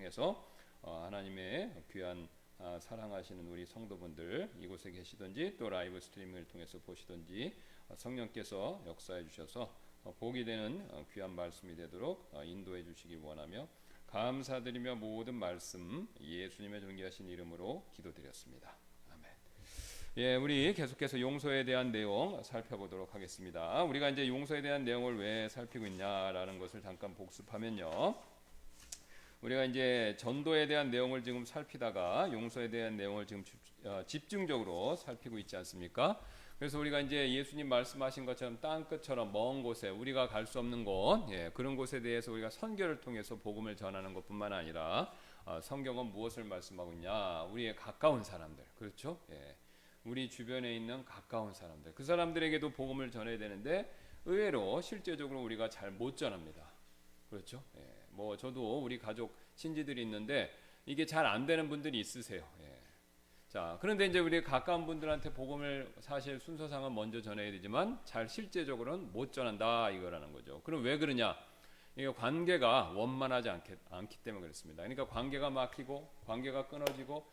통해서 하나님의 귀한 사랑하시는 우리 성도분들 이곳에 계시든지 또 라이브 스트리밍을 통해서 보시든지 성령께서 역사해 주셔서 복이 되는 귀한 말씀이 되도록 인도해 주시길 원하며 감사드리며 모든 말씀 예수님의 존귀하신 이름으로 기도드렸습니다. 아멘. 예, 우리 계속해서 용서에 대한 내용 살펴보도록 하겠습니다. 우리가 이제 용서에 대한 내용을 왜 살피고 있냐라는 것을 잠깐 복습하면요. 우리가 이제 전도에 대한 내용을 지금 살피다가 용서에 대한 내용을 지금 집중적으로 살피고 있지 않습니까? 그래서 우리가 이제 예수님 말씀하신 것처럼 땅끝처럼 먼 곳에 우리가 갈 수 없는 곳, 그런 곳에 대해서 우리가 선교를 통해서 복음을 전하는 것뿐만 아니라 성경은 무엇을 말씀하고 있냐? 우리의 가까운 사람들, 그렇죠? 우리 주변에 있는 가까운 사람들, 그 사람들에게도 복음을 전해야 되는데 의외로 실제적으로 우리가 잘 못 전합니다. 그렇죠? 뭐 저도 우리 가족 친지들이 있는데 이게 잘 안 되는 분들이 있으세요. 자, 그런데 이제 우리 가까운 분들한테 복음을 사실 순서상은 먼저 전해야 되지만 잘 실제적으로는 못 전한다 이거라는 거죠. 그럼 왜 그러냐? 이게 관계가 원만하지 않기 때문에 그렇습니다. 그러니까 관계가 막히고 관계가 끊어지고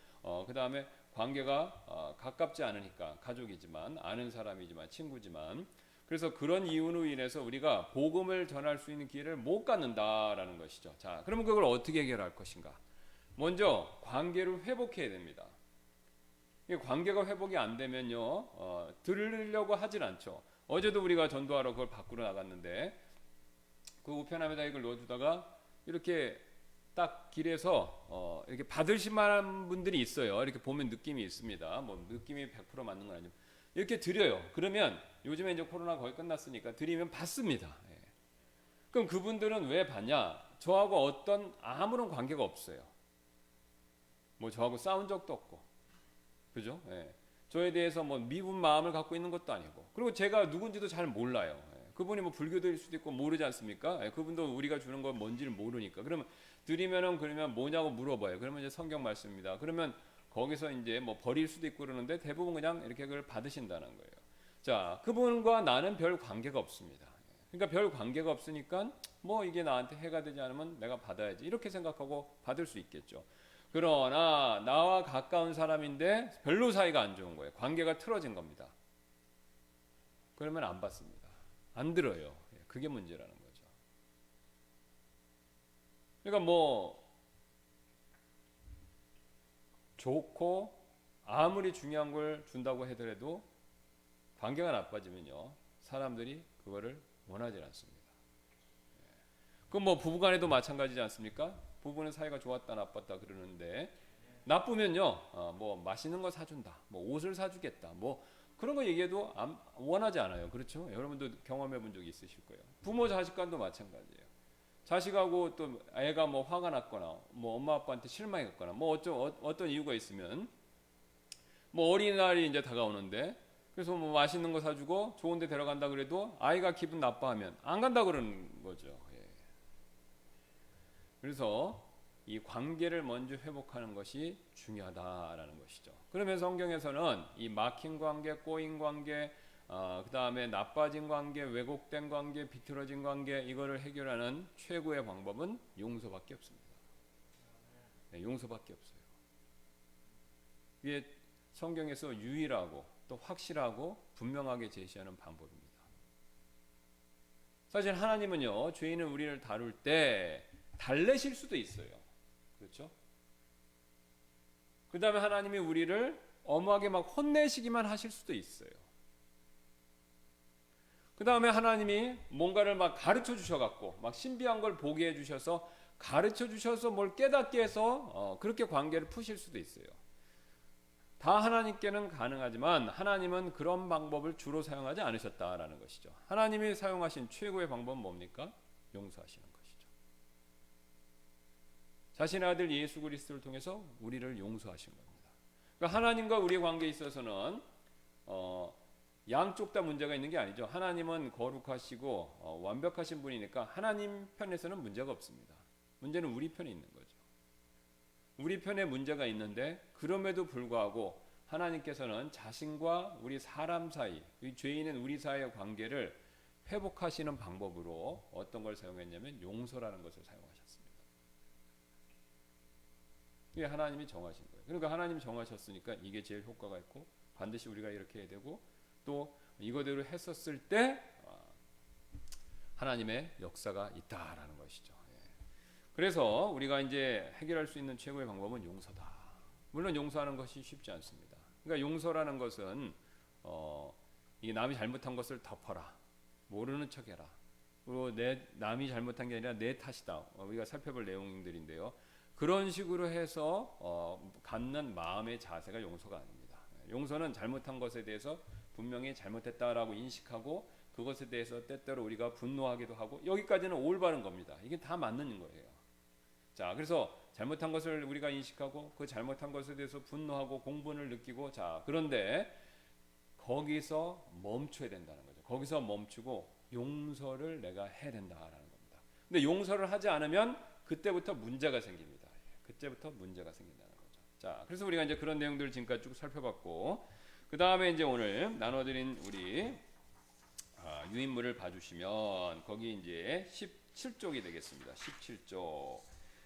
그 다음에 관계가 가깝지 않으니까 가족이지만 아는 사람이지만 친구지만 그래서 그런 이유로 인해서 우리가 복음을 전할 수 있는 기회를 못 갖는다라는 것이죠. 자, 그러면 그걸 어떻게 해결할 것인가? 먼저 관계를 회복해야 됩니다. 관계가 회복이 안 되면요, 들으려고 하질 않죠. 어제도 우리가 전도하러 그걸 밖으로 나갔는데 그 우편함에다 이걸 넣어주다가 이렇게 딱 길에서 이렇게 받으실 만한 분들이 있어요. 이렇게 보면 느낌이 있습니다. 뭐 느낌이 100% 맞는 건 아니고 이렇게 드려요. 그러면 요즘에 이제 코로나 거의 끝났으니까 드리면 받습니다. 그럼 그분들은 왜 받냐? 저하고 아무런 관계가 없어요. 뭐 저하고 싸운 적도 없고, 그죠? 저에 대해서 뭐 미운 마음을 갖고 있는 것도 아니고, 그리고 제가 누군지도 잘 몰라요. 그분이 뭐 불교도일 수도 있고 모르지 않습니까? 그분도 우리가 주는 건 뭔지를 모르니까. 그러면 드리면은 그러면 뭐냐고 물어봐요. 그러면 이제 성경 말씀입니다. 그러면 거기서 이제 뭐 버릴 수도 있고 그러는데 대부분 그냥 이렇게 그걸 받으신다는 거예요. 자, 그분과 나는 별 관계가 없습니다. 그러니까 별 관계가 없으니까 뭐 이게 나한테 해가 되지 않으면 내가 받아야지 이렇게 생각하고 받을 수 있겠죠. 그러나 나와 가까운 사람인데 별로 사이가 안 좋은 거예요. 관계가 틀어진 겁니다. 그러면 안 받습니다. 안 들어요. 그게 문제라는 거죠. 그러니까 뭐 좋고 아무리 중요한 걸 준다고 하더라도 관계가 나빠지면요 사람들이 그거를 원하지 않습니다. 그럼 뭐 부부간에도 마찬가지지 않습니까? 부부는 사이가 좋았다 나빴다 그러는데 나쁘면요 뭐 맛있는 거 사준다, 뭐 옷을 사주겠다, 뭐 그런 거 얘기해도 원하지 않아요. 그렇죠? 여러분도 경험해 본 적이 있으실 거예요. 부모 자식 간도 마찬가지예요. 자식하고 또 애가 뭐 화가 났거나 뭐 엄마 아빠한테 실망했거나 뭐 어떤 이유가 있으면 뭐 어린이날이 이제 다가오는데 그래서 뭐 맛있는 거 사주고 좋은 데 데려간다 그래도 아이가 기분 나빠하면 안 간다 그러는 거죠. 그래서 이 관계를 먼저 회복하는 것이 중요하다라는 것이죠. 그러면 성경에서는 이 막힌 관계, 꼬인 관계, 그 다음에 나빠진 관계, 왜곡된 관계, 비틀어진 관계 이거를 해결하는 최고의 방법은 용서밖에 없습니다. 용서밖에 없어요. 이게 성경에서 유일하고 또 확실하고 분명하게 제시하는 방법입니다. 사실 하나님은요 죄인은 우리를 다룰 때 달래실 수도 있어요. 그렇죠? 그 다음에 하나님이 우리를 엄하게 막 혼내시기만 하실 수도 있어요. 그 다음에 하나님이 뭔가를 막 가르쳐 주셔갖고 막 신비한 걸 보게 해주셔서 가르쳐 주셔서 뭘 깨닫게 해서 그렇게 관계를 푸실 수도 있어요. 다 하나님께는 가능하지만 하나님은 그런 방법을 주로 사용하지 않으셨다라는 것이죠. 하나님이 사용하신 최고의 방법은 뭡니까? 용서하시는 것이죠. 자신의 아들 예수 그리스도를 통해서 우리를 용서하신 겁니다. 그러니까 하나님과 우리의 관계에 있어서는 양쪽 다 문제가 있는 게 아니죠. 하나님은 거룩하시고 완벽하신 분이니까 하나님 편에서는 문제가 없습니다. 문제는 우리 편에 있는 거죠. 우리 편에 문제가 있는데 그럼에도 불구하고 하나님께서는 자신과 우리 사람 사이, 죄인은 우리 사이의 관계를 회복하시는 방법으로 어떤 걸 사용했냐면 용서라는 것을 사용하셨습니다. 이게 하나님이 정하신 거예요. 그러니까 하나님이 정하셨으니까 이게 제일 효과가 있고 반드시 우리가 이렇게 해야 되고 또 이거대로 했었을 때 하나님의 역사가 있다라는 것이죠. 그래서 우리가 이제 해결할 수 있는 최고의 방법은 용서다. 물론 용서하는 것이 쉽지 않습니다. 그러니까 용서라는 것은 이게 남이 잘못한 것을 덮어라, 모르는 척해라. 그리고 남이 잘못한 게 아니라 내 탓이다. 우리가 살펴볼 내용들인데요. 그런 식으로 해서 갖는 마음의 자세가 용서가 아닙니다. 용서는 잘못한 것에 대해서 분명히 잘못했다라고 인식하고 그것에 대해서 때때로 우리가 분노하기도 하고 여기까지는 올바른 겁니다. 이게 다 맞는 거예요. 자, 그래서 잘못한 것을 우리가 인식하고 그 잘못한 것에 대해서 분노하고 공분을 느끼고 자, 그런데 거기서 멈춰야 된다는 거죠. 거기서 멈추고 용서를 내가 해야 된다라는 겁니다. 근데 용서를 하지 않으면 그때부터 문제가 생깁니다. 그때부터 문제가 생긴다는 거죠. 자, 그래서 우리가 이제 그런 내용들을 지금까지 쭉 살펴봤고 그 다음에 이제 오늘 나눠드린 우리 유인물을 봐주시면 거기 이제 17쪽이 되겠습니다.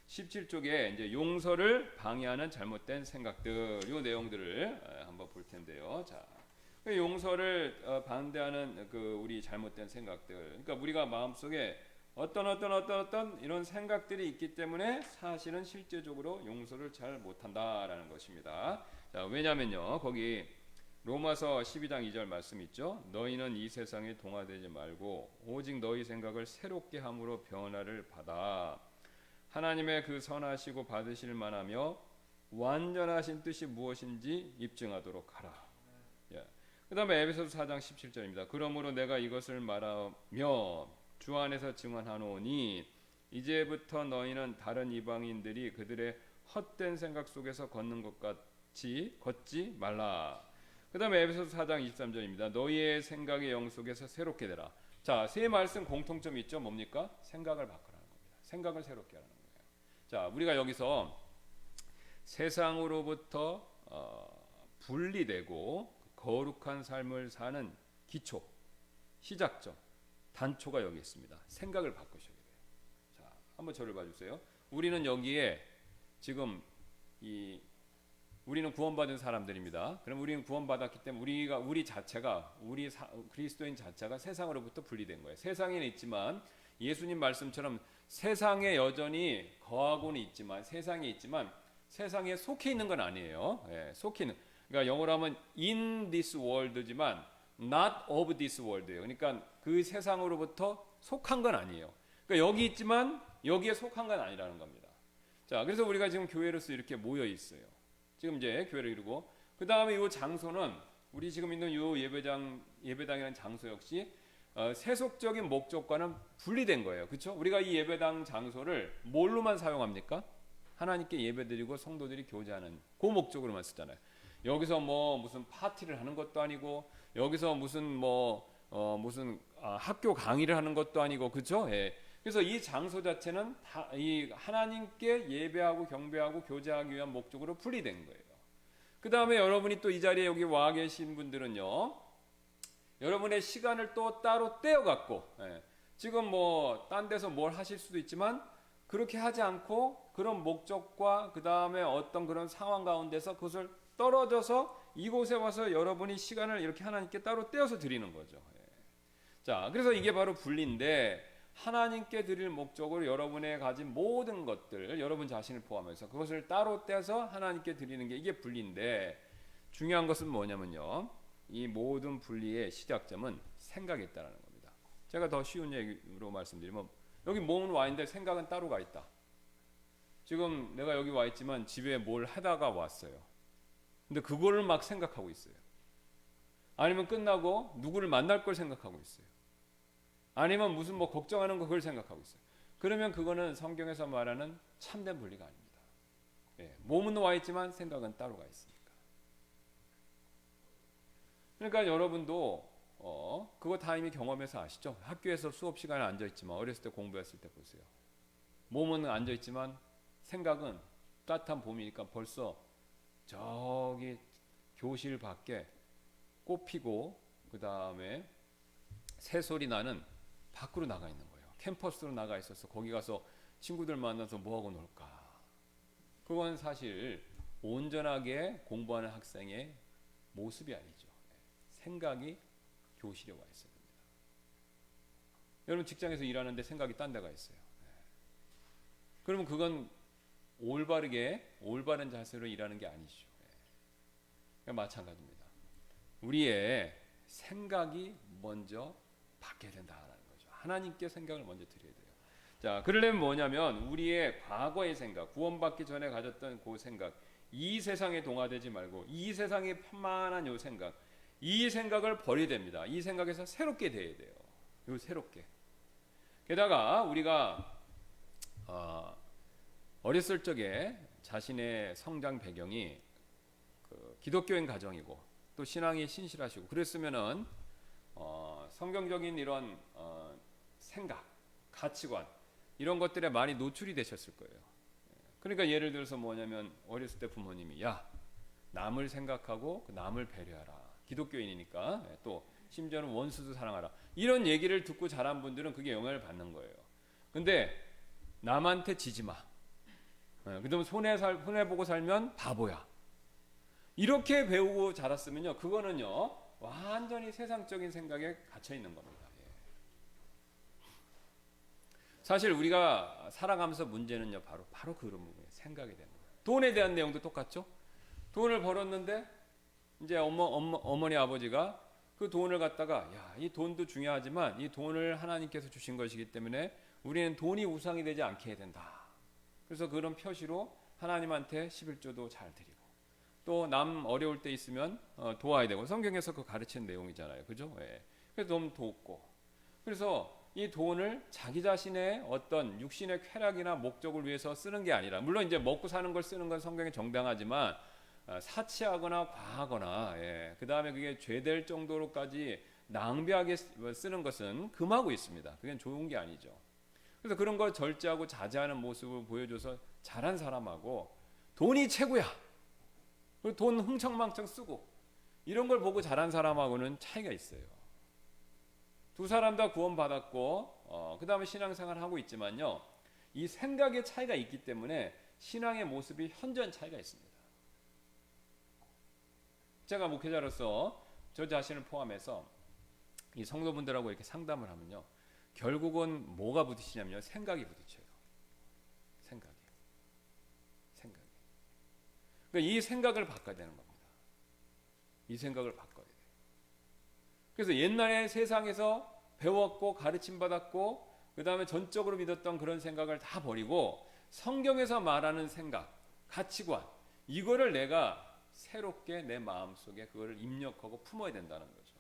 17쪽에 이제 용서를 방해하는 잘못된 생각들 이 내용들을 한번 볼 텐데요. 자, 용서를 반대하는 그 우리 잘못된 생각들. 그러니까 우리가 마음속에 어떤 이런 생각들이 있기 때문에 사실은 실제적으로 용서를 잘 못한다라는 것입니다. 자, 왜냐면요. 거기 로마서 12장 2절 말씀 있죠. 너희는 이 세상에 동화되지 말고 오직 너희 생각을 새롭게 함으로 변화를 받아 하나님의 그 선하시고 받으실 만하며 완전하신 뜻이 무엇인지 입증하도록 하라. 그 다음에 에베소서 4장 17절입니다. 그러므로 내가 이것을 말하며 주 안에서 증언하노니 이제부터 너희는 다른 이방인들이 그들의 헛된 생각 속에서 걷는 것 같이 걷지 말라. 그 다음에 에베소서 4장 23절입니다. 너희의 생각의 영 속에서 새롭게 되라. 자, 세 말씀 공통점이 있죠. 뭡니까? 생각을 바꾸라는 겁니다. 생각을 새롭게 하라는 거예요. 자, 우리가 여기서 세상으로부터 분리되고 거룩한 삶을 사는 기초, 시작점, 단초가 여기 있습니다. 생각을 바꾸셔야 돼요. 자, 한번 저를 봐주세요. 우리는 여기에 지금 우리는 구원받은 사람들입니다. 그럼 우리는 구원받았기 때문에 우리 자체가 그리스도인 자체가 세상으로부터 분리된 거예요. 세상에는 있지만 예수님 말씀처럼 세상에 여전히 거하고는 있지만 세상에 속해 있는 건 아니에요. 속해 있는. 그러니까 영어로 하면 in this world지만 not of this world예요. 그러니까 그 세상으로부터 속한 건 아니에요. 그러니까 여기 있지만 여기에 속한 건 아니라는 겁니다. 자, 그래서 우리가 지금 교회로서 이렇게 모여 있어요. 지금 이제 교회를 이루고 그 다음에 이 장소는 우리 지금 있는 이 예배당이라는 장소 역시 세속적인 목적과는 분리된 거예요. 그렇죠? 우리가 이 예배당 장소를 뭘로만 사용합니까? 하나님께 예배드리고 성도들이 교제하는 그 목적으로만 쓰잖아요. 여기서 뭐 무슨 파티를 하는 것도 아니고 여기서 무슨 학교 강의를 하는 것도 아니고 그렇죠? 그래서 이 장소 자체는 이 하나님께 예배하고 경배하고 교제하기 위한 목적으로 분리된 거예요. 그 다음에 여러분이 또 이 자리에 여기 와 계신 분들은요, 여러분의 시간을 또 따로 떼어갖고 지금 뭐 딴 데서 뭘 하실 수도 있지만 그렇게 하지 않고 그런 목적과 그 다음에 어떤 그런 상황 가운데서 그것을 떨어져서 이곳에 와서 여러분이 시간을 이렇게 하나님께 따로 떼어서 드리는 거죠. 자, 그래서 이게 바로 분리인데 하나님께 드릴 목적으로 여러분의 가진 모든 것들, 여러분 자신을 포함해서 그것을 따로 떼서 하나님께 드리는 게 이게 분리인데 중요한 것은 뭐냐면요. 이 모든 분리의 시작점은 생각에 있다는 겁니다. 제가 더 쉬운 얘기로 말씀드리면 여기 몸은 와 있는데 생각은 따로 가 있다. 지금 내가 여기 와 있지만 집에 뭘 하다가 왔어요. 근데 그거를 막 생각하고 있어요. 아니면 끝나고 누구를 만날 걸 생각하고 있어요. 아니면 무슨 뭐 걱정하는 거 그걸 생각하고 있어요. 그러면 그거는 성경에서 말하는 참된 분리가 아닙니다. 몸은 와 있지만 생각은 따로 가 있으니까. 그러니까 여러분도 그거 다 이미 경험해서 아시죠? 학교에서 수업 시간에 앉아 있지만 어렸을 때 공부했을 때 보세요. 몸은 앉아 있지만 생각은 따뜻한 봄이니까 벌써 저기 교실 밖에 꽃 피고 그 다음에 새소리 나는 밖으로 나가 있는 거예요. 캠퍼스로 나가 있어서 거기 가서 친구들 만나서 뭐하고 놀까. 그건 사실 온전하게 공부하는 학생의 모습이 아니죠. 생각이 교실에 와 있어야 됩니다. 여러분 직장에서 일하는데 생각이 딴 데가 있어요. 그러면 그건 올바른 자세로 일하는 게 아니죠. 마찬가지입니다. 우리의 생각이 먼저 바뀌어야 된다라는 거죠. 하나님께 생각을 먼저 드려야 돼요. 자, 그러려면 뭐냐면 우리의 과거의 생각, 구원받기 전에 가졌던 그 생각, 이 세상에 동화되지 말고 이 세상에 편만한 요 생각, 이 생각을 버려야 됩니다. 이 생각에서 새롭게 돼야 돼요. 요 새롭게. 게다가 우리가 어렸을 적에 자신의 성장 배경이 그 기독교인 가정이고 또 신앙이 신실하시고 그랬으면은 성경적인 이런 생각, 가치관 이런 것들에 많이 노출이 되셨을 거예요. 그러니까 예를 들어서 뭐냐면 어렸을 때 부모님이 야 남을 생각하고 남을 배려하라. 기독교인이니까 또 심지어는 원수도 사랑하라. 이런 얘기를 듣고 자란 분들은 그게 영향을 받는 거예요. 근데 남한테 지지 마. 그다음에 손해보고 살면 바보야. 이렇게 배우고 자랐으면요, 그거는요 완전히 세상적인 생각에 갇혀 있는 겁니다. 사실 우리가 살아가면서 문제는요 바로 그런 부분이에요. 생각이 되는 거예요. 돈에 대한 내용도 똑같죠. 돈을 벌었는데 이제 어머니 아버지가 그 돈을 갖다가 이 돈도 중요하지만 이 돈을 하나님께서 주신 것이기 때문에 우리는 돈이 우상이 되지 않게 해야 된다. 그래서 그런 표시로 하나님한테 11조도 잘 드리고 또 남 어려울 때 있으면 도와야 되고 성경에서 그 가르치는 내용이잖아요. 그죠? 그래서 좀 돕고 그래서 이 돈을 자기 자신의 어떤 육신의 쾌락이나 목적을 위해서 쓰는 게 아니라 물론 이제 먹고 사는 걸 쓰는 건 성경에 정당하지만 사치하거나 과하거나 그 다음에 그게 죄될 정도로까지 낭비하게 쓰는 것은 금하고 있습니다. 그게 좋은 게 아니죠. 그래서 그런 걸 절제하고 자제하는 모습을 보여줘서 잘한 사람하고 돈이 최고야. 그리고 돈 흥청망청 쓰고 이런 걸 보고 잘한 사람하고는 차이가 있어요. 두 사람 다 구원받았고 그 다음에 신앙생활을 하고 있지만요. 이 생각의 차이가 있기 때문에 신앙의 모습이 현저한 차이가 있습니다. 제가 목회자로서 저 자신을 포함해서 이 성도분들하고 이렇게 상담을 하면요. 결국은 뭐가 부딪히냐면요. 생각이 부딪혀요. 생각이. 그러니까 이 생각을 바꿔야 되는 겁니다. 이 생각을 바꿔야 돼요. 그래서 옛날에 세상에서 배웠고 가르침 받았고 그 다음에 전적으로 믿었던 그런 생각을 다 버리고 성경에서 말하는 생각, 가치관 이거를 내가 새롭게 내 마음속에 그거를 입력하고 품어야 된다는 거죠.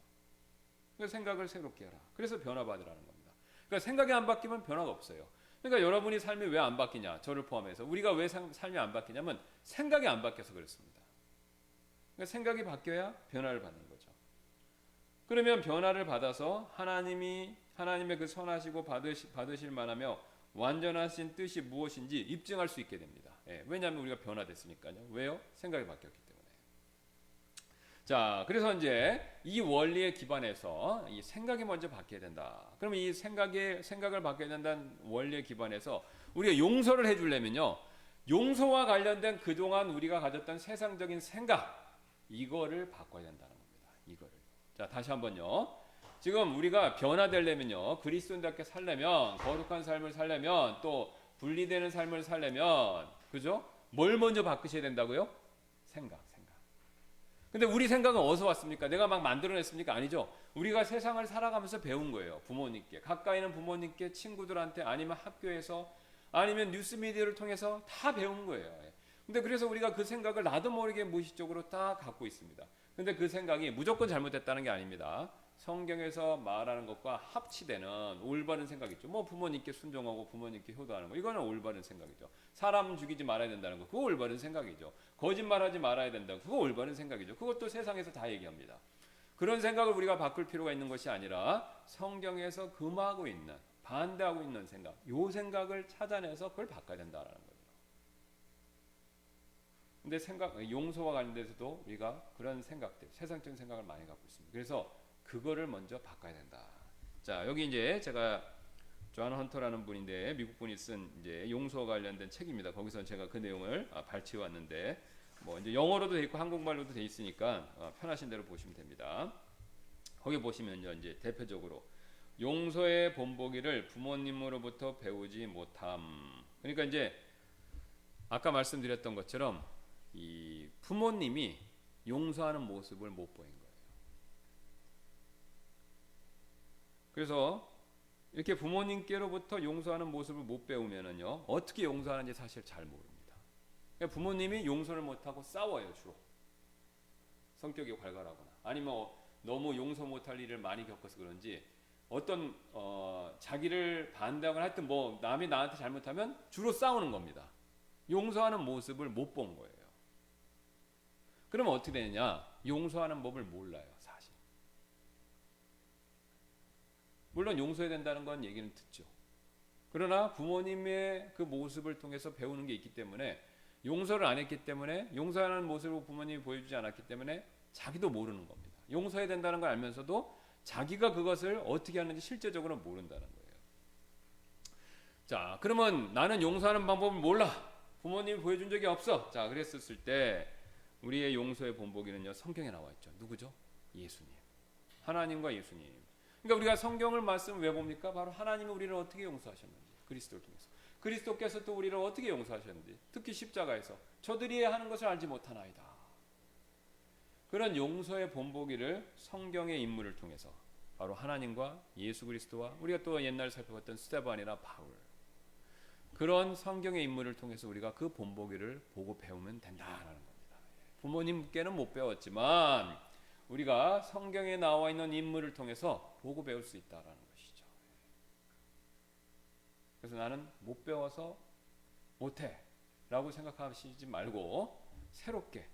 그래서 생각을 새롭게 해라. 그래서 변화받으라는 겁니다. 그러니까 생각이 안 바뀌면 변화가 없어요. 그러니까 여러분이 삶이 왜 안 바뀌냐? 저를 포함해서 우리가 왜 삶이 안 바뀌냐면 생각이 안 바뀌어서 그렇습니다. 그러니까 생각이 바뀌어야 변화를 받는 거죠. 그러면 변화를 받아서 하나님의 그 선하시고 받으실 만하며 완전하신 뜻이 무엇인지 입증할 수 있게 됩니다. 왜냐하면 우리가 변화됐으니까요. 왜요? 생각이 바뀌었기 때문에. 자, 그래서 이제 이 원리에 기반해서 이 생각이 먼저 바뀌어야 된다. 그러면 이 생각을 바뀌어야 된다는 원리에 기반해서 우리가 용서를 해주려면요. 용서와 관련된 그동안 우리가 가졌던 세상적인 생각 이거를 바꿔야 된다는 겁니다. 이거를. 자, 다시 한번요. 지금 우리가 변화되려면요. 그리스도인답게 살려면 거룩한 삶을 살려면 또 분리되는 삶을 살려면 그죠? 뭘 먼저 바꾸셔야 된다고요? 생각. 근데 우리 생각은 어디서 왔습니까? 내가 막 만들어냈습니까? 아니죠. 우리가 세상을 살아가면서 배운 거예요. 부모님께. 가까이 있는 부모님께, 친구들한테, 아니면 학교에서, 아니면 뉴스미디어를 통해서 다 배운 거예요. 근데 그래서 우리가 그 생각을 나도 모르게 무의식적으로 딱 갖고 있습니다. 근데 그 생각이 무조건 잘못됐다는 게 아닙니다. 성경에서 말하는 것과 합치되는 올바른 생각이죠. 뭐 부모님께 순종하고 부모님께 효도하는 거 이거는 올바른 생각이죠. 사람 죽이지 말아야 된다는 거 그거 올바른 생각이죠. 거짓말하지 말아야 된다 그거 올바른 생각이죠. 그것도 세상에서 다 얘기합니다. 그런 생각을 우리가 바꿀 필요가 있는 것이 아니라 성경에서 금하고 있는 반대하고 있는 생각 요 생각을 찾아내서 그걸 바꿔야 된다는 거죠. 근데 용서와 관련돼서도 우리가 그런 생각들 세상적인 생각을 많이 갖고 있습니다. 그래서 그거를 먼저 바꿔야 된다. 자, 여기 이제 제가 존 헌터라는 분인데 미국 분이 쓴 이제 용서와 관련된 책입니다. 거기서 제가 그 내용을 발췌해 왔는데 뭐 이제 영어로도 돼 있고 한국말로도 돼 있으니까 편하신 대로 보시면 됩니다. 거기 보시면요, 이제 대표적으로 용서의 본보기를 부모님으로부터 배우지 못함. 그러니까 이제 아까 말씀드렸던 것처럼 이 부모님이 용서하는 모습을 못 보인 거예요. 그래서 이렇게 부모님께로부터 용서하는 모습을 못 배우면은요, 어떻게 용서하는지 사실 잘 모릅니다. 그러니까 부모님이 용서를 못하고 싸워요, 주로. 성격이 괄괄하거나 아니면 너무 용서 못할 일을 많이 겪어서 그런지 어떤 자기를 반대하거나 하여튼 뭐 남이 나한테 잘못하면 주로 싸우는 겁니다. 용서하는 모습을 못 본 거예요. 그러면 어떻게 되느냐? 용서하는 법을 몰라요, 사실. 물론 용서해야 된다는 건 얘기는 듣죠. 그러나 부모님의 그 모습을 통해서 배우는 게 있기 때문에, 용서를 안 했기 때문에, 용서하는 모습을 부모님이 보여주지 않았기 때문에 자기도 모르는 겁니다. 용서해야 된다는 걸 알면서도 자기가 그것을 어떻게 하는지 실제적으로 모른다는 거예요. 자, 그러면 나는 용서하는 방법을 몰라. 부모님이 보여준 적이 없어. 자, 그랬었을 때 우리의 용서의 본보기는요, 성경에 나와 있죠. 누구죠? 예수님. 하나님과 예수님. 그러니까 우리가 성경을 말씀 왜 봅니까? 바로 하나님이 우리를 어떻게 용서하셨는지, 그리스도를 통해서. 그리스도께서 또 우리를 어떻게 용서하셨는지, 특히 십자가에서 저들이 하는 것을 알지 못하나이다. 그런 용서의 본보기를 성경의 인물을 통해서, 바로 하나님과 예수 그리스도와 우리가 또 옛날 살펴봤던 스데반이나 바울, 그런 성경의 인물을 통해서 우리가 그 본보기를 보고 배우면 된다라는 겁니다. 부모님께는 못 배웠지만 우리가 성경에 나와 있는 인물을 통해서 보고 배울 수 있다라는 것이죠. 그래서 나는 못 배워서 못해 라고 생각하시지 말고 새롭게,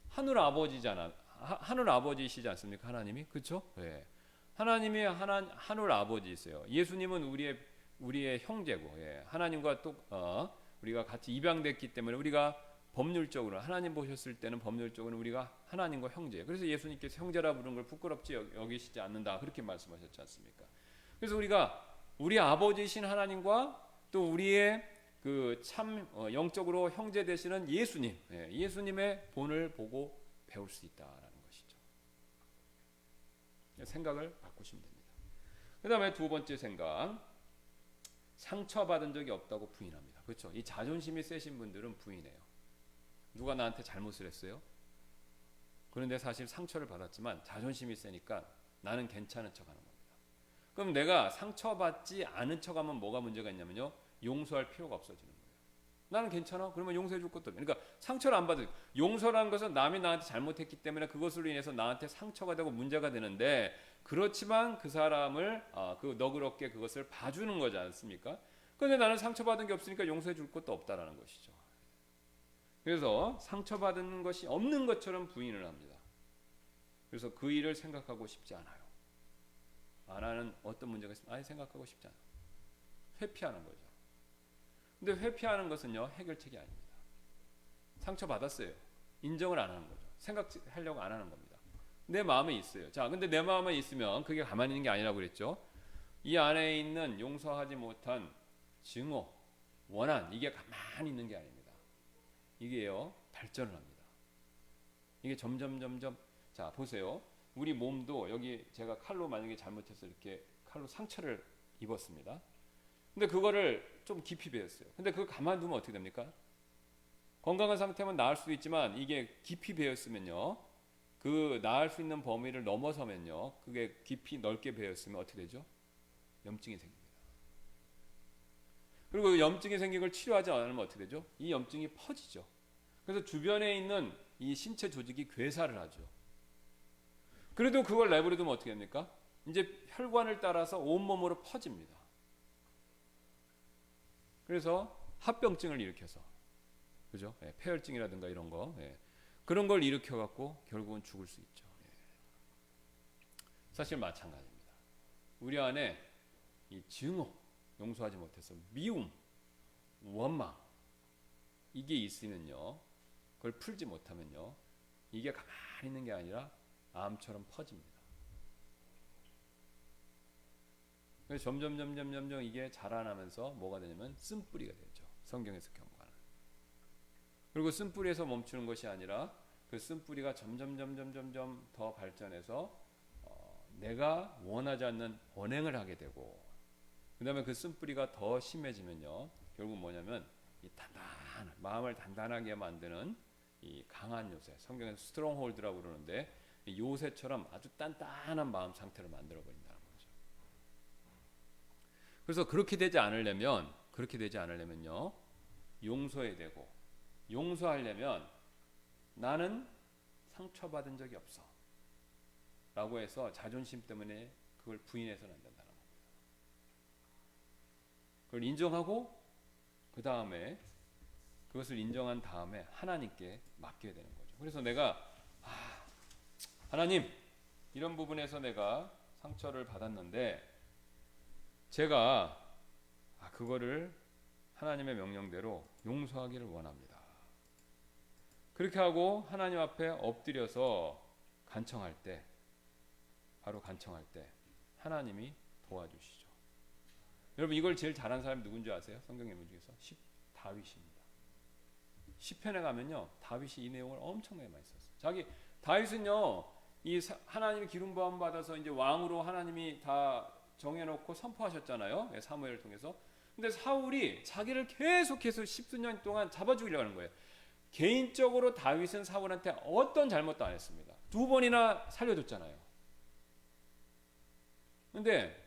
하늘 아버지잖아. 하늘 아버지시지 않습니까? 하나님이. 그렇죠? 네. 하나님이 하늘 아버지이세요. 예수님은 우리의 형제고, 예. 하나님과 또 우리가 같이 입양됐기 때문에 우리가 법률적으로, 하나님 보셨을 때는 법률적으로 우리가 하나님과 형제. 그래서 예수님께서 형제라 부르는 걸 부끄럽지 여기시지 않는다, 그렇게 말씀하셨지 않습니까? 그래서 우리가 우리 아버지이신 하나님과 또 우리의 그 참 영적으로 형제 되시는 예수님, 예. 예수님의 본을 보고 배울 수 있다라는 것이죠. 생각을 바꾸시면 됩니다. 그 다음에 두 번째 생각, 상처받은 적이 없다고 부인합니다. 그렇죠? 이 자존심이 세신 분들은 부인해요. 누가 나한테 잘못을 했어요? 그런데 사실 상처를 받았지만 자존심이 세니까 나는 괜찮은 척하는 겁니다. 그럼 내가 상처받지 않은 척하면 뭐가 문제가 있냐면요, 용서할 필요가 없어지는 거예요. 나는 괜찮아? 그러면 용서해 줄 것도 없고. 그러니까 상처를 안 받아요. 용서라는 것은 남이 나한테 잘못했기 때문에 그것으로 인해서 나한테 상처가 되고 문제가 되는데, 그렇지만 그 사람을 그 너그럽게 그것을 봐주는 거지 않습니까? 그런데 나는 상처받은 게 없으니까 용서해 줄 것도 없다라는 것이죠. 그래서 상처받은 것이 없는 것처럼 부인을 합니다. 그래서 그 일을 생각하고 싶지 않아요. 안 하는 어떤 문제가 있으면 아예 생각하고 싶지 않아요. 회피하는 거죠. 근데 회피하는 것은요, 해결책이 아닙니다. 상처받았어요. 인정을 안 하는 거죠. 생각하려고 안 하는 겁니다. 내 마음에 있어요. 자, 근데 내 마음에 있으면 그게 가만히 있는 게 아니라고 그랬죠. 이 안에 있는 용서하지 못한 증오, 원한, 이게 가만히 있는 게 아닙니다. 이게요, 발전을 합니다. 이게 점점 자, 보세요. 우리 몸도 여기 제가 칼로 만약에 잘못해서 이렇게 칼로 상처를 입었습니다. 근데 그거를 좀 깊이 베었어요. 근데 그걸 가만두면 어떻게 됩니까? 건강한 상태면 나을 수도 있지만 이게 깊이 베었으면요, 그 나을 수 있는 범위를 넘어서면요, 그게 깊이 넓게 베었으면 어떻게 되죠? 염증이 생깁니다. 그리고 그 염증이 생긴 걸 치료하지 않으면 어떻게 되죠? 이 염증이 퍼지죠. 그래서 주변에 있는 이 신체 조직이 괴사를 하죠. 그래도 그걸 내버려두면 어떻게 됩니까? 이제 혈관을 따라서 온몸으로 퍼집니다. 그래서 합병증을 일으켜서, 그죠? 예, 폐혈증이라든가 이런 거, 예, 그런 걸 일으켜갖고 결국은 죽을 수 있죠. 예. 사실 마찬가지입니다. 우리 안에 이 증오, 용서하지 못해서 미움, 원망, 이게 있으면요, 그걸 풀지 못하면요, 이게 가만히 있는 게 아니라 암처럼 퍼집니다. 그래서 점점 이게 자라나면서 뭐가 되냐면 쓴뿌리가 되죠. 성경에서 경고하는. 그리고 쓴뿌리에서 멈추는 것이 아니라 그 쓴뿌리가 점점 더 발전해서 내가 원하지 않는 언행을 하게 되고, 그 다음에 그 쓴뿌리가 더 심해지면요, 결국 뭐냐면 이 마음을 단단하게 만드는 이 강한 요새, 성경에서 스트롱홀드라고 그러는데, 이 요새처럼 아주 단단한 마음 상태를 만들어 버린다는 거죠. 그래서 그렇게 되지 않으려면요, 용서해야 되고, 용서하려면 나는 상처받은 적이 없어 라고 해서 자존심 때문에 그걸 부인해서는 안 된다는 겁니다. 그걸 인정하고 그 다음에 그것을 인정한 다음에 하나님께 맡겨야 되는 거죠. 그래서 내가 하나님, 이런 부분에서 내가 상처를 받았는데 제가 그거를 하나님의 명령대로 용서하기를 원합니다. 그렇게 하고 하나님 앞에 엎드려서 바로 간청할 때 하나님이 도와주시죠. 여러분, 이걸 제일 잘한 사람이 누군지 아세요? 성경 인물 중에서 다윗입니다. 시편에 가면요, 다윗이 이 내용을 엄청나게 많이 썼어요. 다윗은요, 하나님의 기름 부음 받아서 이제 왕으로 하나님이 다 정해놓고 선포하셨잖아요, 사무엘을 통해서. 근데 사울이 자기를 계속해서 10수년 동안 잡아 죽이려고 하는 거예요. 개인적으로 다윗은 사울한테 어떤 잘못도 안 했습니다. 2번이나 살려줬잖아요. 근데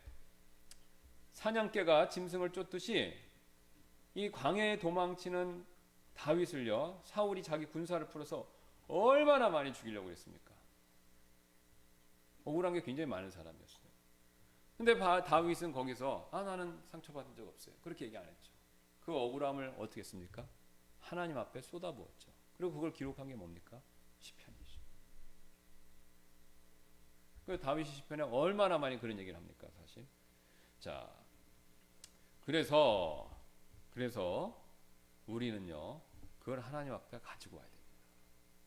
사냥개가 짐승을 쫓듯이 이 광야에 도망치는 다윗을요, 사울이 자기 군사를 풀어서 얼마나 많이 죽이려고 했습니까? 억울한 게 굉장히 많은 사람이었어요. 근데 다윗은 거기서 나는 상처받은 적 없어요, 그렇게 얘기 안 했죠. 그 억울함을 어떻게 했습니까? 하나님 앞에 쏟아부었죠. 그리고 그걸 기록한 게 뭡니까? 시편이죠. 그 다윗이 시편에 얼마나 많이 그런 얘기를 합니까, 사실. 자, 그래서 우리는요, 그걸 하나님 앞에 가지고 와야 됩니다.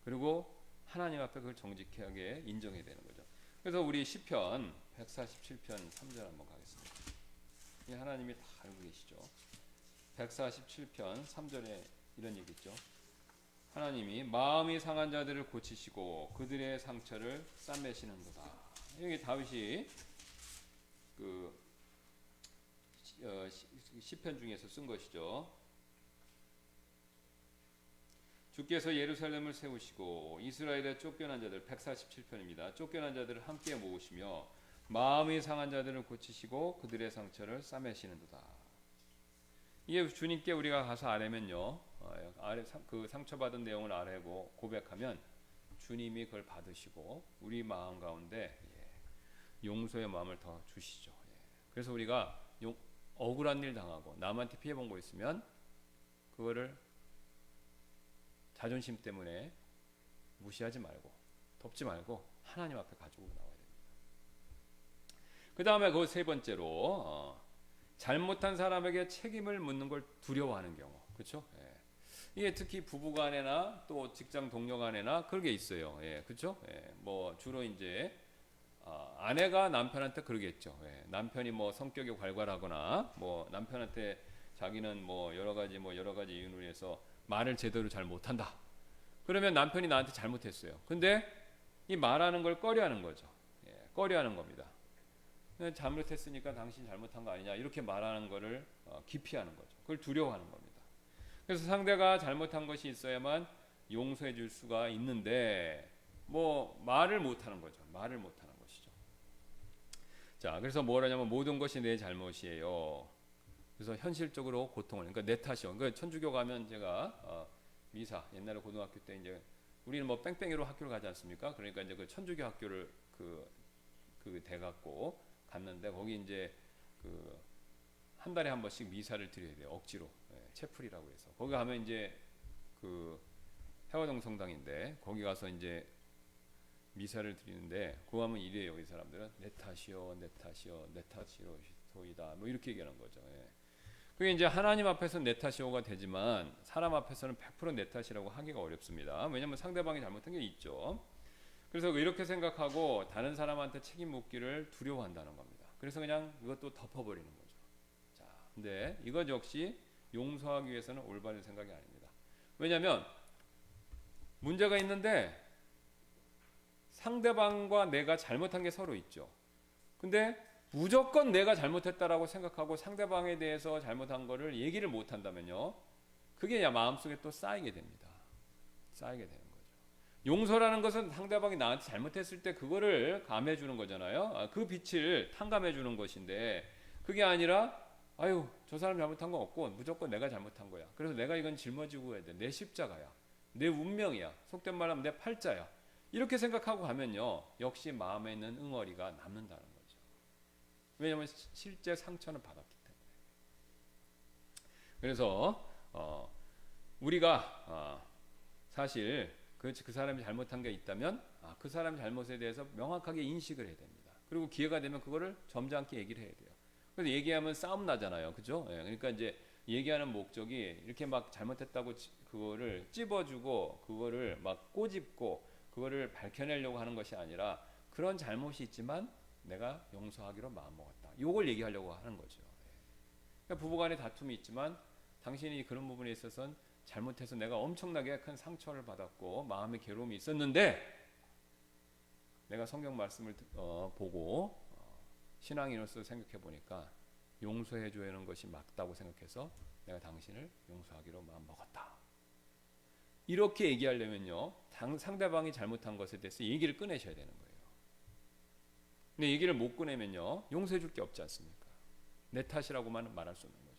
그리고 하나님 앞에 그걸 정직하게 인정해야 되는 거죠. 그래서 우리 시편 147편 3절 한번 가겠습니다. 이 하나님이 다 알고 계시죠. 147편 3절에 이런 얘기 있죠. 하나님이 마음이 상한 자들을 고치시고 그들의 상처를 싸매시는도다. 여기 다윗이 그 시편 중에서 쓴 것이죠. 주께서 예루살렘을 세우시고 이스라엘의 쫓겨난 자들, 147편입니다. 쫓겨난 자들을 함께 모으시며 마음이 상한 자들을 고치시고 그들의 상처를 싸매시는도다. 이게 주님께 우리가 가서 아뢰면요, 그 상처받은 내용을 아뢰고 고백하면 주님이 그걸 받으시고 우리 마음 가운데 용서의 마음을 더 주시죠. 그래서 우리가 억울한 일 당하고 남한테 피해 본 거 있으면 그거를 자존심 때문에 무시하지 말고 덮지 말고 하나님 앞에 가지고 나와야 됩니다. 그 다음에 그 세 번째로 잘못한 사람에게 책임을 묻는 걸 두려워하는 경우, 그렇죠? 이게 특히 부부간에나 또 직장 동료간에나 그런 게 있어요. 그렇죠? 뭐 주로 이제 아내가 남편한테 그러겠죠. 남편이 뭐 성격이 괄괄하거나 뭐 남편한테 자기는 뭐 여러 가지 이유로 해서 말을 제대로 잘 못한다. 그러면 남편이 나한테 잘못했어요. 근데 이 말하는 걸 꺼려하는 거죠. 꺼려하는 겁니다. 잘못했으니까 당신 잘못한 거 아니냐, 이렇게 말하는 거를 기피하는 거죠. 그걸 두려워하는 겁니다. 그래서 상대가 잘못한 것이 있어야만 용서해 줄 수가 있는데 뭐 말을 못하는 거죠. 말을 못하는 것이죠. 자, 그래서 뭐라냐면 모든 것이 내 잘못이에요. 그래서 현실적으로 고통을, 그러니까 내 탓이요. 그러니까 천주교 가면 제가 미사, 옛날에 고등학교 때 이제 우리는 뭐 뺑뺑이로 학교를 가지 않습니까? 그러니까 이제 그 천주교 학교를 그 돼갖고 갔는데 거기 이제 그 한 달에 한 번씩 미사를 드려야 돼요. 억지로. 채플이라고 해서 거기 가면 이제 그 해화동 성당인데 거기 가서 이제 미사를 드리는데 그거 하면 이래요. 이 사람들은 내 탓이요, 내 탓이요, 내 탓이로소이다, 뭐 이렇게 얘기하는 거죠. 그게 이제 하나님 앞에서는 내 탓이오가 되지만 사람 앞에서는 100% 내 탓이라고 하기가 어렵습니다. 왜냐하면 상대방이 잘못한 게 있죠. 그래서 이렇게 생각하고 다른 사람한테 책임 묻기를 두려워한다는 겁니다. 그래서 그냥 이것도 덮어버리는 거죠. 자, 근데 이것 역시 용서하기 위해서는 올바른 생각이 아닙니다. 왜냐하면 문제가 있는데 상대방과 내가 잘못한 게 서로 있죠. 근데 무조건 내가 잘못했다라고 생각하고 상대방에 대해서 잘못한 거를 얘기를 못 한다면요, 그게 마음속에 또 쌓이게 됩니다. 쌓이게 되는 거죠. 용서라는 것은 상대방이 나한테 잘못했을 때 그거를 감해 주는 거잖아요. 그 빛을 탕감해 주는 것인데, 그게 아니라 아유, 저 사람 잘못한 거 없고 무조건 내가 잘못한 거야. 그래서 내가 이건 짊어지고 해야 돼. 내 십자가야. 내 운명이야. 속된 말 하면 내 팔자야. 이렇게 생각하고 가면요, 역시 마음에 있는 응어리가 남는다는 거죠. 왜냐하면 실제 상처는 받았기 때문에. 그래서 우리가 사실 그 사람이 잘못한 게 있다면 그 사람의 잘못에 대해서 명확하게 인식을 해야 됩니다. 그리고 기회가 되면 그거를 점잖게 얘기를 해야 돼요. 그래서 얘기하면 싸움 나잖아요, 그죠? 예, 그러니까 이제 얘기하는 목적이 이렇게 막 잘못했다고 그거를 찝어주고 그거를 막 꼬집고 그거를 밝혀내려고 하는 것이 아니라, 그런 잘못이 있지만 내가 용서하기로 마음먹었다, 요걸 얘기하려고 하는 거죠. 그러니까 부부간에 다툼이 있지만 당신이 그런 부분에 있어서는 잘못해서 내가 엄청나게 큰 상처를 받았고 마음의 괴로움이 있었는데, 내가 성경 말씀을 보고 신앙인으로서 생각해 보니까 용서해 줘야 하는 것이 맞다고 생각해서 내가 당신을 용서하기로 마음먹었다, 이렇게 얘기하려면요, 상대방이 잘못한 것에 대해서 얘기를 꺼내셔야 되는 거예요. 근데 얘기를 못 꺼내면요, 용서해 줄 게 없지 않습니까? 내 탓이라고만 말할 수 없는 거죠.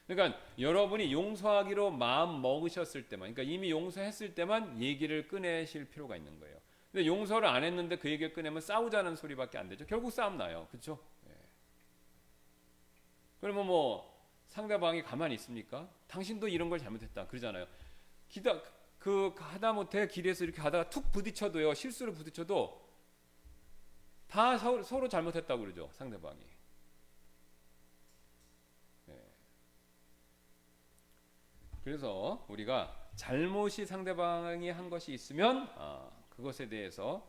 그러니까 여러분이 용서하기로 마음 먹으셨을 때만, 그러니까 이미 용서했을 때만 얘기를 꺼내실 필요가 있는 거예요. 근데 용서를 안 했는데 그 얘기를 꺼내면 싸우자는 소리밖에 안 되죠. 결국 싸움 나요. 그렇죠? 예. 그러면 뭐 상대방이 가만히 있습니까? 당신도 이런 걸 잘못했다 그러잖아요. 하다못해 길에서 이렇게 가다가 툭 부딪혀도요, 실수를 부딪혀도 다 서로 잘못했다고 그러죠, 상대방이. 예. 그래서 우리가 잘못이 상대방이 한 것이 있으면 그것에 대해서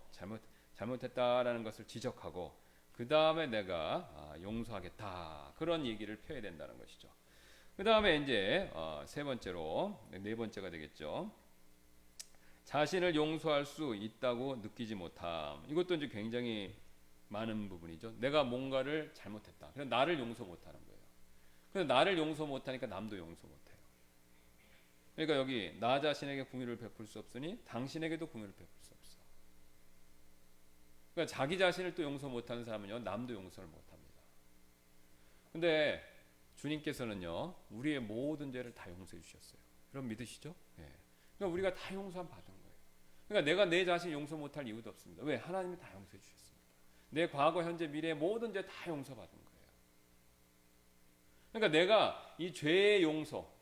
잘못했다라는 것을 지적하고, 그 다음에 내가 용서하겠다, 그런 얘기를 펴야 된다는 것이죠. 그 다음에 이제 세 번째로, 네 번째가 되겠죠. 자신을 용서할 수 있다고 느끼지 못함. 이것도 이제 굉장히 많은 부분이죠. 내가 뭔가를 잘못했다. 그래서 나를 용서 못하는 거예요. 그래서 나를 용서 못하니까 남도 용서 못해요. 그러니까 여기 나 자신에게 공의를 베풀 수 없으니 당신에게도 공의를 베풀 수 없어. 그러니까 자기 자신을 또 용서 못하는 사람은요, 남도 용서를 못합니다. 근데 주님께서는요, 우리의 모든 죄를 다 용서해 주셨어요. 그럼 믿으시죠? 예. 그러니까 우리가 다 용서함 받은 거예요. 그러니까 내가 내 자신 용서 못할 이유도 없습니다. 왜? 하나님이 다 용서해 주셨습니다. 내 과거, 현재, 미래 모든 죄 다 용서받은 거예요. 그러니까 내가 이 죄의 용서,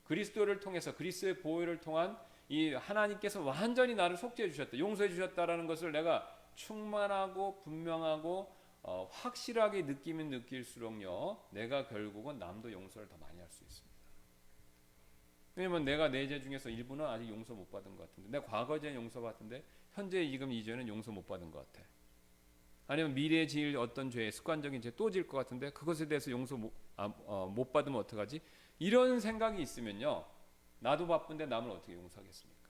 그리스도를 통해서, 그리스도의 보혈을 통한 이 하나님께서 완전히 나를 속죄해 주셨다, 용서해 주셨다라는 것을 내가 충만하고 분명하고 확실하게 느끼면 느낄수록요, 내가 결국은 남도 용서를 더 많이 할 수 있습니다. 왜냐면 내가 내 죄 중에서 일부는 아직 용서 못 받은 것 같은데, 내가 과거 죄는 용서 받은데 현재 지금 이 죄는 용서 못 받은 것 같아. 아니면 미래에 지을 어떤 죄, 습관적인 죄 또 지을 것 같은데 그것에 대해서 용서 못 받으면 어떡하지? 이런 생각이 있으면요, 나도 바쁜데 남을 어떻게 용서하겠습니까?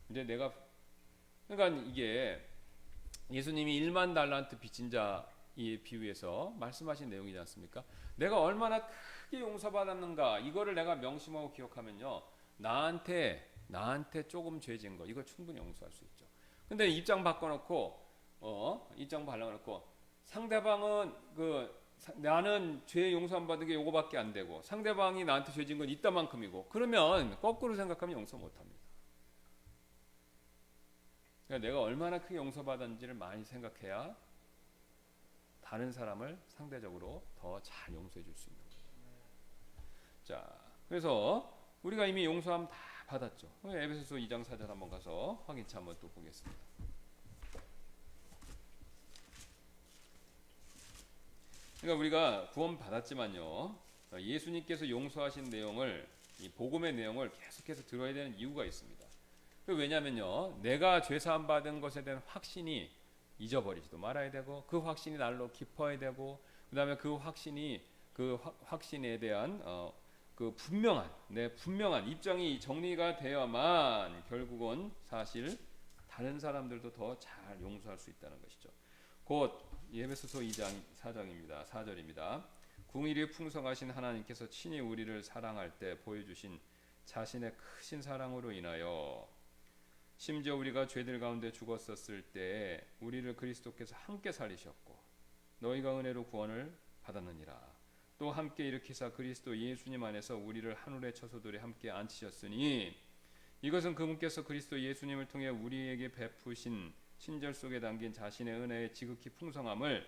근데 그러니까 이게 예수님이 1만 달란트 빚진 자의 비유에서 말씀하신 내용이지 않습니까? 내가 얼마나 크게 용서받았는가, 이거를 내가 명심하고 기억하면요, 나한테 조금 죄진 거, 이걸 충분히 용서할 수 있죠. 근데 입장 바꿔놓고 상대방은 나는 죄 용서 안 받은 게 요거밖에 안 되고 상대방이 나한테 죄진 건 이따만큼이고, 그러면 거꾸로 생각하면 용서 못합니다. 그러니까 내가 얼마나 크게 용서받았는지를 많이 생각해야 다른 사람을 상대적으로 더 잘 용서해 줄 수 있는 거예요. 자, 그래서 우리가 이미 용서함 다 받았죠. 에베소서 2장 4절 한번 가서 확인차 한번 또 보겠습니다. 그러니까 우리가 구원 받았지만요, 예수님께서 용서하신 내용을, 이 복음의 내용을 계속해서 들어야 되는 이유가 있습니다. 왜냐하면요, 내가 죄 사함 받은 것에 대한 확신이 잊어버리지도 말아야 되고 그 확신이 날로 깊어야 되고 그다음에 그 확신이 확신에 대한 그 분명한 입장이 정리가 되어야만 결국은 사실 다른 사람들도 더 잘 용서할 수 있다는 것이죠. 곧 에베소서 2장 4장입니다. 4절입니다. 궁일이 풍성하신 하나님께서 친히 우리를 사랑할 때 보여주신 자신의 크신 사랑으로 인하여 심지어 우리가 죄들 가운데 죽었었을 때 우리를 그리스도께서 함께 살리셨고 너희가 은혜로 구원을 받았느니라. 또 함께 일으키사 그리스도 예수님 안에서 우리를 하늘의 처소들에 함께 앉히셨으니 이것은 그분께서 그리스도 예수님을 통해 우리에게 베푸신 신절 속에 담긴 자신의 은혜의 지극히 풍성함을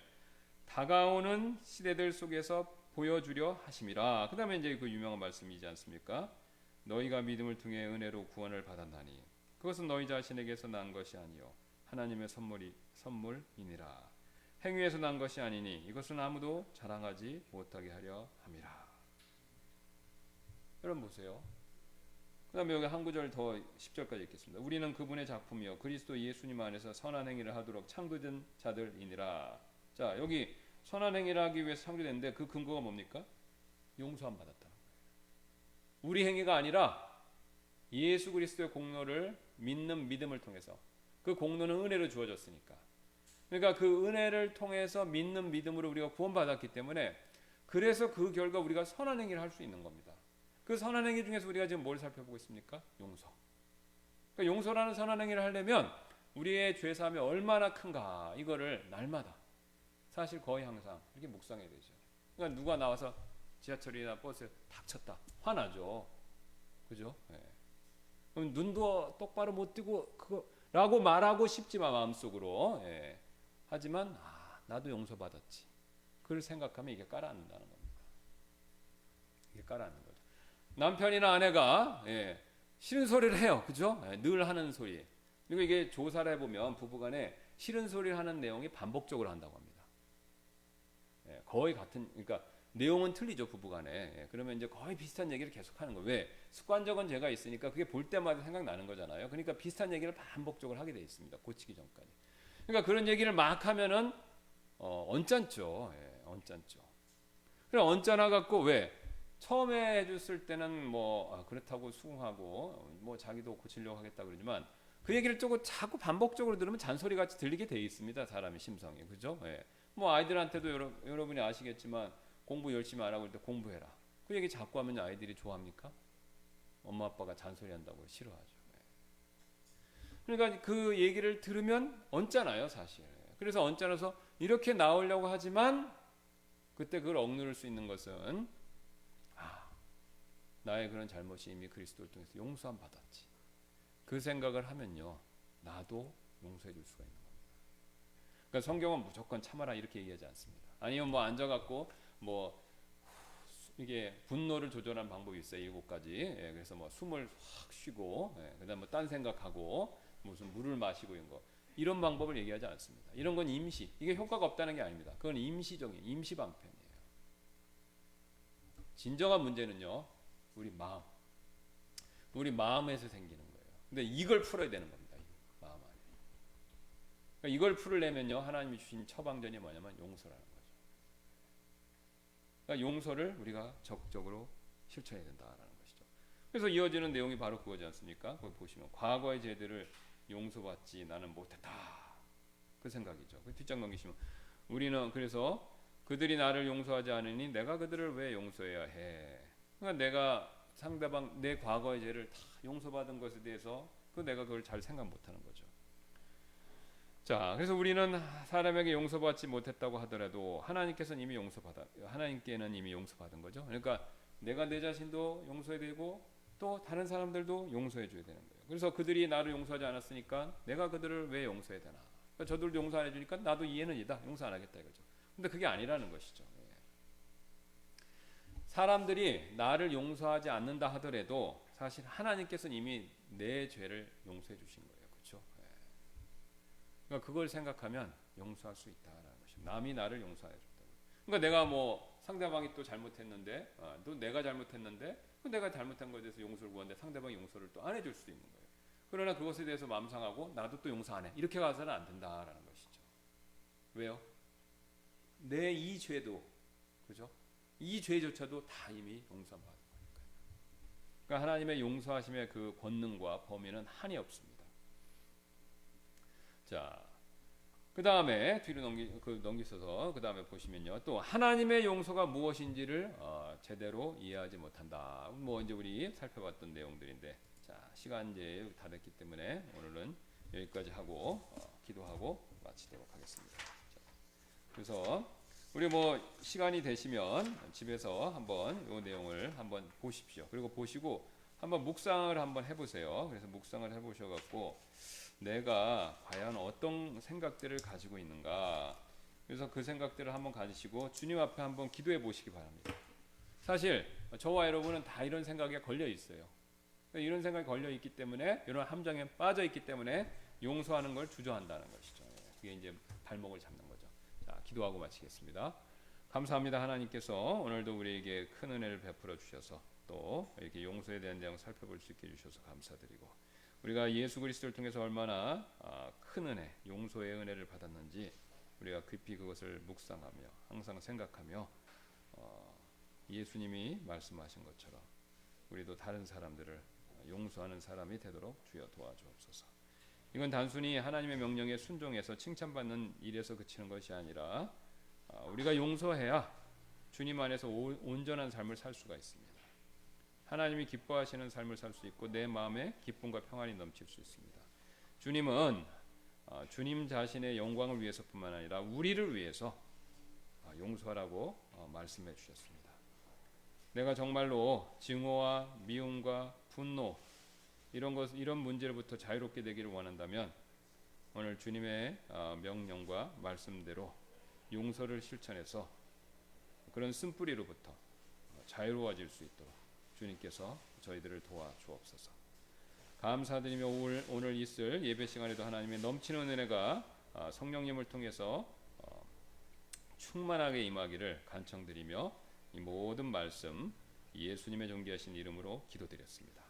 다가오는 시대들 속에서 보여주려 하심이라. 그 다음에 이제 그 유명한 말씀이지 않습니까? 너희가 믿음을 통해 은혜로 구원을 받았나니 그것은 너희 자신에게서 난 것이 아니요 하나님의 선물이니라. 행위에서 난 것이 아니니 이것은 아무도 자랑하지 못하게 하려 함이라. 여러분 보세요. 그 다음에 여기 한 구절 더 10절까지 읽겠습니다. 우리는 그분의 작품이요 그리스도 예수님 안에서 선한 행위를 하도록 창조된 자들이니라. 자, 여기 선한 행위를 하기 위해서 창조됐는데 그 근거가 뭡니까? 용서함 받았다. 우리 행위가 아니라 예수 그리스도의 공로를 믿는 믿음을 통해서 그 공로는 은혜로 주어졌으니까. 그러니까 그 은혜를 통해서 믿는 믿음으로 우리가 구원받았기 때문에 그래서 그 결과 우리가 선한 행위를 할 수 있는 겁니다. 그 선한 행위 중에서 우리가 지금 뭘 살펴보고 있습니까? 용서. 그러니까 용서라는 선한 행위를 하려면 우리의 죄사함이 얼마나 큰가 이거를 날마다 사실 거의 항상 이렇게 묵상해야 되죠. 그러니까 누가 나와서 지하철이나 버스에 탁 쳤다 화나죠. 그죠? 네. 그럼 눈도 똑바로 못 뜨고 그거라고 말하고 싶지만 마음속으로 하지만 나도 용서받았지. 그걸 생각하면 이게 깔아앉는다는 겁니다. 이게 깔아앉는 거죠. 남편이나 아내가 싫은 소리를 해요. 그죠? 늘 하는 소리. 그리고 이게 조사를 해보면 부부간에 싫은 소리를 하는 내용이 반복적으로 한다고 합니다. 거의 같은, 그러니까 내용은 틀리죠 부부간에. 그러면 이제 거의 비슷한 얘기를 계속하는 거예요. 왜? 습관적인 죄가 있으니까 그게 볼 때마다 생각나는 거잖아요. 그러니까 비슷한 얘기를 반복적으로 하게 돼 있습니다. 고치기 전까지. 그러니까 그런 얘기를 막 하면은 언짢죠. 언짢죠. 그래 언짢아 갖고 왜? 처음에 해줬을 때는 그렇다고 수긍하고 자기도 고치려고 하겠다 그러지만 그 얘기를 자꾸 반복적으로 들으면 잔소리 같이 들리게 돼 있습니다. 사람의 심성이. 그죠? 아이들한테도 여러분이 아시겠지만 공부 열심히 안 하고 할 때 공부해라. 그 얘기 자꾸 하면 아이들이 좋아합니까? 엄마 아빠가 잔소리 한다고 싫어하죠. 그러니까 그 얘기를 들으면 언짢아요, 사실. 그래서 언짢아서 이렇게 나오려고 하지만 그때 그걸 억누를 수 있는 것은 나의 그런 잘못이 이미 그리스도를 통해서 용서함 받았지. 그 생각을 하면요, 나도 용서해 줄 수가 있는 겁니다. 그러니까 성경은 무조건 참아라 이렇게 얘기하지 않습니다. 아니면 앉아갖고 이게 분노를 조절하는 방법이 있어요. 7가지. 그래서 숨을 확 쉬고, 그다음 딴 생각하고, 무슨 물을 마시고 이런 방법을 얘기하지 않습니다. 이런 건 임시. 이게 효과가 없다는 게 아닙니다. 그건 임시적인 임시 방편이에요. 진정한 문제는요, 우리 마음에서 생기는 거예요. 근데 이걸 풀어야 되는 겁니다. 마음 안에. 그러니까 이걸 풀으려면요, 하나님이 주신 처방전이 뭐냐면 용서라는 거죠. 그러니까 용서를 우리가 적극적으로 실천해야 된다라는 것이죠. 그래서 이어지는 내용이 바로 그거지 않습니까? 거기 보시면 과거의 죄들을 용서받지 나는 못했다. 그 생각이죠. 그 뒷장 넘기시면 우리는 그래서 그들이 나를 용서하지 않으니 내가 그들을 왜 용서해야 해? 그러니까 내가 상대방 내 과거의 죄를 다 용서받은 것에 대해서 내가 그걸 잘 생각 못하는 거죠. 자, 그래서 우리는 사람에게 용서받지 못했다고 하더라도 하나님께서는 이미 하나님께는 이미 용서받은 거죠. 그러니까 내가 내 자신도 용서해야 되고 또 다른 사람들도 용서해 줘야 되는 거예요. 그래서 그들이 나를 용서하지 않았으니까 내가 그들을 왜 용서해야 되나? 그러니까 저들도 용서 안 해주니까 나도 이해는 이다. 용서 안 하겠다 이거죠. 근데 그게 아니라는 것이죠. 사람들이 나를 용서하지 않는다 하더라도 사실 하나님께서는 이미 내 죄를 용서해 주신 거예요. 그렇죠? 그러니까 그걸 생각하면 용서할 수 있다라는 것입니다. 남이 나를 용서해 줬다고. 그러니까 내가 상대방이 또 잘못했는데 또 내가 잘못했는데 내가 잘못한 것에 대해서 용서를 구하는데 상대방이 용서를 또 안 해줄 수도 있는 거예요. 그러나 그것에 대해서 마음 상하고 나도 또 용서 안 해. 이렇게 가서는 안 된다라는 것이죠. 왜요? 내 이 죄도, 그죠? 이 죄조차도 다 이미 용서받은 거니까요. 그러니까 하나님의 용서하심의 그 권능과 범위는 한이 없습니다. 자, 그 다음에 뒤로 넘기셔서 그 다음에 보시면요, 또 하나님의 용서가 무엇인지를 제대로 이해하지 못한다. 뭐 이제 우리 살펴봤던 내용들인데, 자, 시간 이제 다 됐기 때문에 오늘은 여기까지 하고 기도하고 마치도록 하겠습니다. 자, 그래서 우리 뭐 시간이 되시면 집에서 한번 이 내용을 한번 보십시오. 그리고 보시고 한번 묵상을 한번 해보세요. 그래서 묵상을 해보셔갖고 내가 과연 어떤 생각들을 가지고 있는가. 그래서 그 생각들을 한번 가지시고 주님 앞에 한번 기도해 보시기 바랍니다. 사실 저와 여러분은 다 이런 생각에 걸려 있어요. 이런 생각이 걸려 있기 때문에, 이런 함정에 빠져 있기 때문에 용서하는 걸 주저한다는 것이죠. 그게 이제 발목을 잡는 거죠. 자, 기도하고 마치겠습니다. 감사합니다. 하나님께서 오늘도 우리에게 큰 은혜를 베풀어 주셔서 또 이렇게 용서에 대한 내용 살펴볼 수 있게 해주셔서 감사드리고, 우리가 예수 그리스도를 통해서 얼마나 큰 은혜, 용서의 은혜를 받았는지 우리가 깊이 그것을 묵상하며 항상 생각하며 예수님이 말씀하신 것처럼 우리도 다른 사람들을 용서하는 사람이 되도록 주여 도와주옵소서. 이건 단순히 하나님의 명령에 순종해서 칭찬받는 일에서 그치는 것이 아니라 우리가 용서해야 주님 안에서 온전한 삶을 살 수가 있습니다. 하나님이 기뻐하시는 삶을 살 수 있고 내 마음에 기쁨과 평안이 넘칠 수 있습니다. 주님은 주님 자신의 영광을 위해서뿐만 아니라 우리를 위해서 용서하라고 말씀해 주셨습니다. 내가 정말로 증오와 미움과 분노 이런 문제로부터 자유롭게 되기를 원한다면 오늘 주님의 명령과 말씀대로 용서를 실천해서 그런 쓴뿌리로부터 자유로워질 수 있도록 주님께서 저희들을 도와주옵소서. 감사드리며 오늘 있을 예배 시간에도 하나님의 넘치는 은혜가 성령님을 통해서 충만하게 임하기를 간청드리며 이 모든 말씀 예수님의 존귀하신 이름으로 기도드렸습니다.